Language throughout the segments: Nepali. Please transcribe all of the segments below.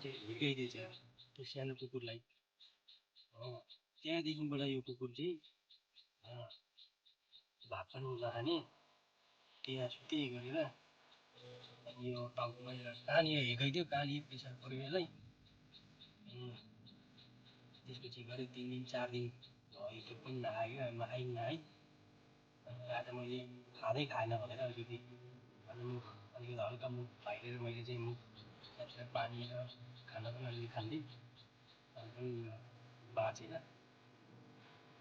चाहिँ हिर्काइदिएछ त्यो सानो कुकुरलाई। त्यहाँदेखिबाट यो कुकुर चाहिँ भात पनि नखाने, त्यहाँ त्यही गरेर अनि यो टाउकोमा कहाँनिर हिर्काइदियो, कहाँनिर पेसाब पऱ्यो यसलाई। त्यसपछि गऱ्यो 3 दिन 4 दिन भयो, त्यो पनि नखायो, नखाइ आज मैले खाँदै खाएन भनेर अलिकति हल्का मुख बाहिरेर मैले चाहिँ मुख त्यहाँ पानी र खाना पनि अलिकति खाँदै अनि बाँचेन।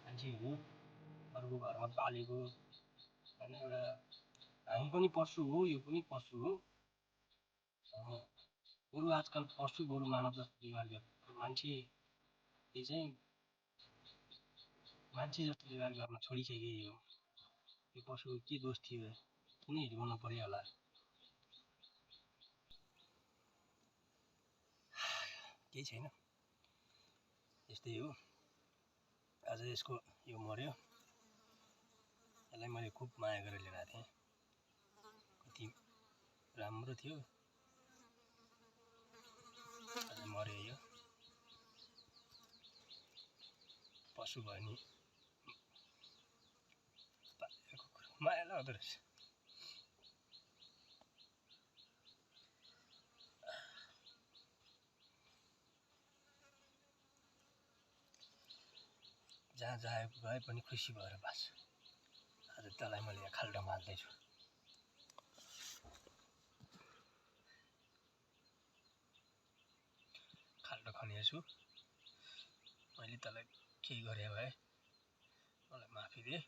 मान्छे हो, अरूको घरमा पालेको होइन, एउटा हामी पनि पशु हो, यो पनि पशु हो। बरु आजकल पशु बरु मानव जस्तो व्यवहार गर्छ, मान्छेले चाहिँ मान्छे जस्तो व्यवहार गर्न छोडिसके हो। यो पशुको के दोष थियो, किन हिर्काउनु पर्यो होला? केही छैन, यस्तै हो। आज यसको यो मर्यो, यसलाई मैले खुब माया गरेर लिएर आएको थिएँ, कति राम्रो थियो, आज मर्यो। यो पशु भयो नि, माया लाग्दो रहेछ। जहाँ गए पनि खुसी भएर बाँच। आज त्यसलाई मैले यहाँ खाल्डो मान्दैछु। खाल्डो खनेछु, मैले त्यसलाई केही गरे भए मलाई माफी दे।